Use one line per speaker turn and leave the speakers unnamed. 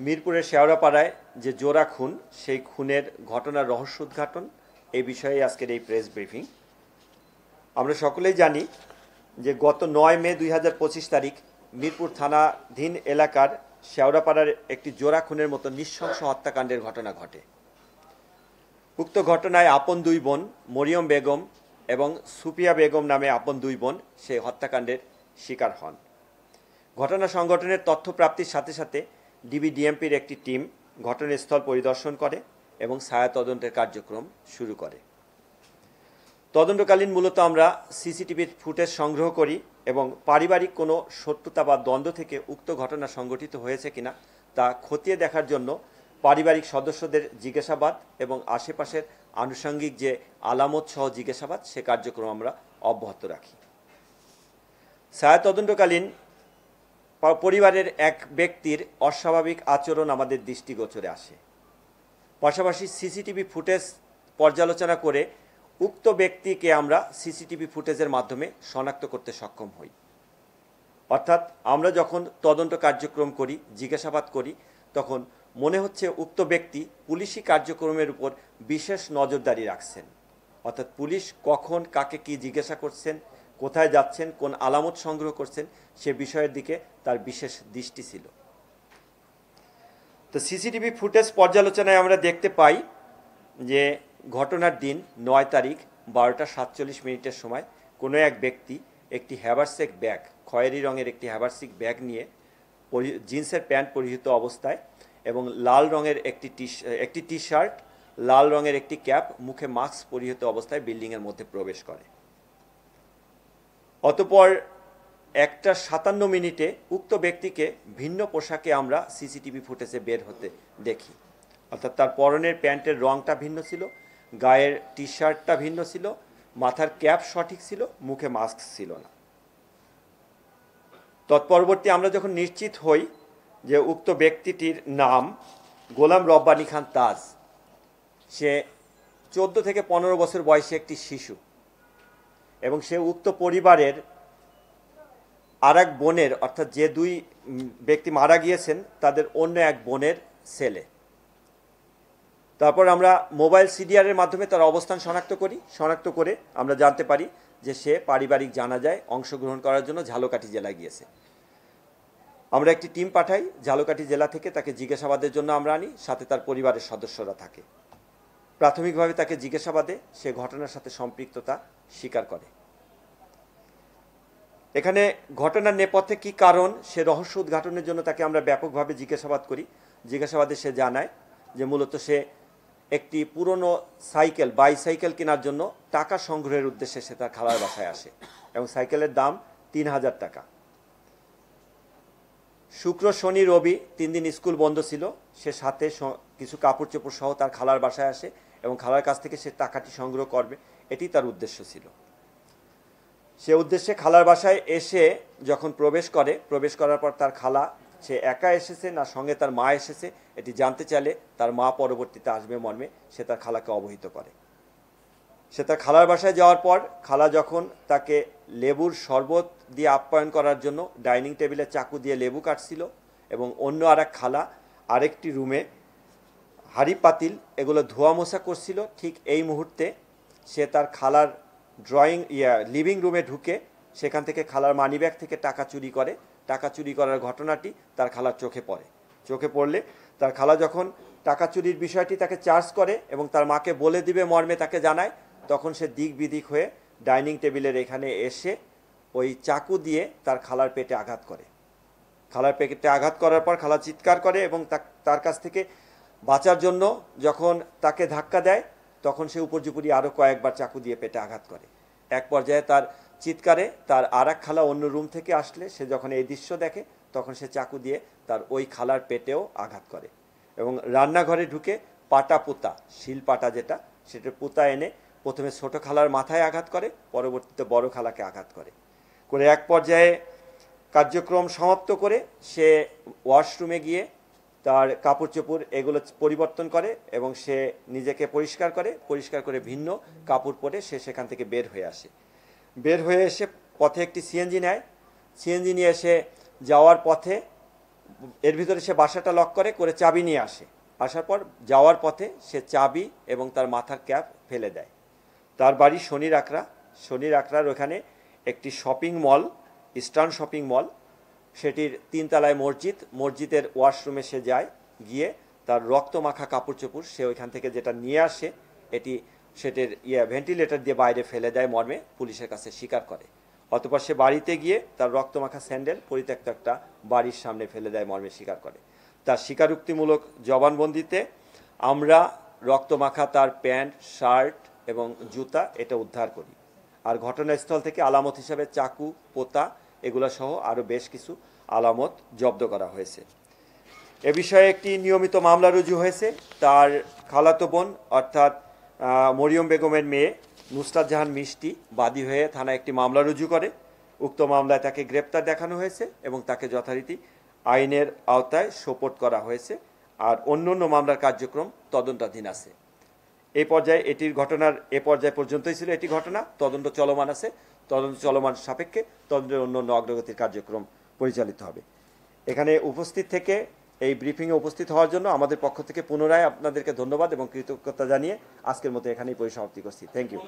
মিরপুরের শেওড়াপাড়ায় যে জোড়া খুন সেই খুনের ঘটনার রহস্য উদ্ঘাটন এই বিষয়ে আজকের এই প্রেস ব্রিফিং। আমরা সকলেই জানি যে গত 9 মে 2025 তারিখ মিরপুর থানাধীন এলাকার শেওড়াপাড়ার একটি জোড়া খুনের মতো নৃশংস হত্যাকাণ্ডের ঘটনা ঘটে। উক্ত ঘটনায় আপন দুই বোন মরিয়ম বেগম এবং সুফিয়া বেগম নামে আপন দুই বোন সেই হত্যাকাণ্ডের শিকার হন। ঘটনা সংঘটনের তথ্য প্রাপ্তির সাথে সাথে ডিবিডিএমপির একটি টিম ঘটনাস্থল পরিদর্শন করে এবং ছায়া তদন্তের কার্যক্রম শুরু করে। তদন্তকালীন মূলত আমরা সিসিটিভির ফুটেজ সংগ্রহ করি এবং পারিবারিক কোনো শত্রুতা বা দ্বন্দ্ব থেকে উক্ত ঘটনা সংঘটিত হয়েছে কিনা তা খতিয়ে দেখার জন্য পারিবারিক সদস্যদের জিজ্ঞাসাবাদ এবং আশেপাশের আনুষঙ্গিক যে আলামত সহ জিজ্ঞাসাবাদ সে কার্যক্রম আমরা অব্যাহত রাখি। ছায়া তদন্তকালীন পরিবারের এক ব্যক্তির অস্বাভাবিক আচরণ আমাদের দৃষ্টিগোচরে আসে। পাশাপাশি সিসিটিভি ফুটেজ পর্যালোচনা করে উক্ত ব্যক্তিকে আমরা সিসিটিভি ফুটেজের মাধ্যমে শনাক্ত করতে সক্ষম হই। অর্থাৎ আমরা যখন তদন্ত কার্যক্রম করি, জিজ্ঞাসাবাদ করি, তখন মনে হচ্ছে উক্ত ব্যক্তি পুলিশি কার্যক্রমের উপর বিশেষ নজরদারি রাখছেন। অর্থাৎ পুলিশ কখন কাকে কি জিজ্ঞাসা করছেন, কোথায় যাচ্ছেন, কোন আলামত সংগ্রহ করছেন সে বিষয়ের দিকে তার বিশেষ দৃষ্টি ছিল। তো সিসিটিভি ফুটেজ পর্যালোচনায় আমরা দেখতে পাই যে ঘটনার দিন 9 তারিখ 12টা 47 মিনিটের সময় কোনো এক ব্যক্তি একটি হ্যাভারসেক ব্যাগ, খয়েরি রঙের একটি হ্যাভারসেক ব্যাগ নিয়ে জিন্সের প্যান্ট পরিহিত অবস্থায় এবং লাল রঙের একটি টি শার্ট, লাল রঙের একটি ক্যাপ, মুখে মাস্ক পরিহিত অবস্থায় বিল্ডিংয়ের মধ্যে প্রবেশ করে। অতঃপর 1টা 57 মিনিটে উক্ত ব্যক্তিকে ভিন্ন পোশাকে আমরা সিসিটিভি ফুটেজে বের হতে দেখি। অর্থাৎ তার পরনের প্যান্টের রঙটা ভিন্ন ছিল, গায়ের টি শার্টটা ভিন্ন ছিল, মাথার ক্যাপ সঠিক ছিল, মুখে মাস্ক ছিল না। তৎপরবর্তী আমরা যখন নিশ্চিত হই যে উক্ত ব্যক্তিটির নাম গোলাম রব্বানী খান তাজ, সে 14 থেকে 15 বছর বয়সী একটি শিশু এবং সে উক্ত পরিবারের আর এক বোনের, অর্থাৎ যে দুই ব্যক্তি মারা গিয়েছেন তাদের অন্য এক বোনের ছেলে। তারপর আমরা মোবাইল সিডিআরের মাধ্যমে তার অবস্থান শনাক্ত করে আমরা জানতে পারি যে সে পারিবারিক জানাজায় অংশগ্রহণ করার জন্য ঝালকাঠি জেলায় গিয়েছে। আমরা একটি টিম পাঠাই, ঝালকাঠি জেলা থেকে তাকে জিজ্ঞাসাবাদের জন্য আমরা আনি, সাথে তার পরিবারের সদস্যরা থাকে। প্রাথমিকভাবে তাকে জিজ্ঞাসাবাদে সে ঘটনার সাথে সম্পৃক্ততা স্বীকার করে। এখানে ঘটনার নেপথ্যে কী কারণ সে রহস্য উদ্ঘাটনের জন্য তাকে আমরা ব্যাপকভাবে জিজ্ঞাসাবাদ করি। জিজ্ঞাসাবাদে সে জানায় যে মূলত সে একটি পুরনো বাইসাইকেল কেনার জন্য টাকা সংগ্রহের উদ্দেশ্যে সে তার খালার বাসায় আসে এবং সাইকেলের দাম 3000 টাকা। শুক্র, শনি, রবি 3 দিন স্কুল বন্ধ ছিল। সে সাথে কিছু কাপড় চোপড় সহ তার খালার বাসায় আসে এবং খালার কাছ থেকে সে টাকাটি সংগ্রহ করবে, এটি তার উদ্দেশ্য ছিল। সে উদ্দেশ্যে খালার বাসায় এসে যখন প্রবেশ করার পর তার খালা, সে একা এসেছে না সঙ্গে তার মা এসেছে এটি জানতে চাইলে তার মা পরবর্তীতে আসবে মর্মে সে তার খালাকে অবহিত করে। সে তার খালার বাসায় যাওয়ার পর খালা যখন তাকে লেবুর শরবত দিয়ে আপ্যায়ন করার জন্য ডাইনিং টেবিলে চাকু দিয়ে লেবু কাটছিল এবং অন্য আর এক খালা আরেকটি রুমে হাঁড়ি পাতিল এগুলো ধোয়া মোছা করছিল, ঠিক এই মুহূর্তে সে তার খালার লিভিং রুমে ঢুকে সেখান থেকে খালার মানিব্যাগ থেকে টাকা চুরি করে। টাকা চুরি করার ঘটনাটি তার খালার চোখে পড়লে তার খালা যখন টাকা চুরির বিষয়টি তাকে চার্জ করে এবং তার মাকে বলে দিবে মর্মে তাকে জানায়, তখন সে দিক বিদিক হয়ে ডাইনিং টেবিলের এখানে এসে ওই চাকু দিয়ে তার খালার পেটে আঘাত করে। খালার পেটে আঘাত করার পর খালা চিৎকার করে এবং তার কাছ থেকে বাঁচার জন্য যখন তাকে ধাক্কা দেয় তখন সে উপর্যুপরি আরও কয়েকবার চাকু দিয়ে পেটে আঘাত করে। এক পর্যায়ে তার চিৎকারে তার আর এক খালা অন্য রুম থেকে আসলে সে যখন এই দৃশ্য দেখে তখন সে চাকু দিয়ে তার ওই খালার পেটেও আঘাত করে এবং রান্নাঘরে ঢুকে শিল পাটা যেটা, সেটা পুতা এনে প্রথমে ছোট খালার মাথায় আঘাত করে, পরবর্তীতে বড় খালাকে আঘাত করে এক পর্যায়ে কার্যক্রম সমাপ্ত করে সে ওয়াশরুমে গিয়ে তার কাপড় চোপড় এগুলো পরিবর্তন করে এবং সে নিজেকে পরিষ্কার করে ভিন্ন কাপড় পরে সে সেখান থেকে বের হয়ে এসে পথে একটি সিএনজি নেয়। সিএনজি নিয়ে এসে যাওয়ার পথে এর ভিতরে সে বাসাটা লক করে চাবি নিয়ে আসে। আসার পর যাওয়ার পথে সে চাবি এবং তার মাথার ক্যাপ ফেলে দেয়। তার বাড়ি শনির আখড়ার ওখানে একটি shopping mall, eastern shopping mall, সেটির 3 তলায় মসজিদের ওয়াশরুমে সে যায়, গিয়ে তার রক্তমাখা কাপড় চোপড় সে ওইখান থেকে যেটা নিয়ে আসে সেটির ভেন্টিলেটর দিয়ে বাইরে ফেলে দেয় মর্মে পুলিশের কাছে স্বীকার করে। অতঃপর সে বাড়িতে গিয়ে তার রক্তমাখা স্যান্ডেল পরিত্যক্ত একটা বাড়ির সামনে ফেলে দেয় মর্মে স্বীকার করে। তার স্বীকারোক্তিমূলক জবানবন্দিতে আমরা রক্তমাখা তার প্যান্ট, শার্ট এবং জুতা এটা উদ্ধার করি। আর ঘটনাস্থল থেকে আলামত হিসাবে চাকু, পোতা এগুলো সহ আরও বেশ কিছু আলামত জব্দ করা হয়েছে। এ বিষয়ে একটি নিয়মিত মামলা রুজু হয়েছে। তার খালাতো বোন অর্থাৎ মরিয়ম বেগমের মেয়ে নুসরাত জাহান মিষ্টি বাদী হয়ে থানায় একটি মামলা রুজু করে। উক্ত মামলায় তাকে গ্রেপ্তার দেখানো হয়েছে এবং তাকে যথারীতি আইনের আওতায় সোপর্দ করা হয়েছে। আর অন্য মামলার কার্যক্রম তদন্তাধীন আছে। এই পর্যায় পর্যন্তই ছিল এটি ঘটনা। তদন্ত চলমান আছে। তদন্ত চলমান সাপেক্ষে তদন্তের অন্য অগ্রগতির কার্যক্রম পরিচালিত হবে। এখানে উপস্থিত থেকে এই ব্রিফিংয়ে উপস্থিত হওয়ার জন্য আমাদের পক্ষ থেকে পুনরায় আপনাদেরকে ধন্যবাদ এবং কৃতজ্ঞতা জানিয়ে আজকের মতো এখানেই পরিসমাপ্তি করছি। Thank you.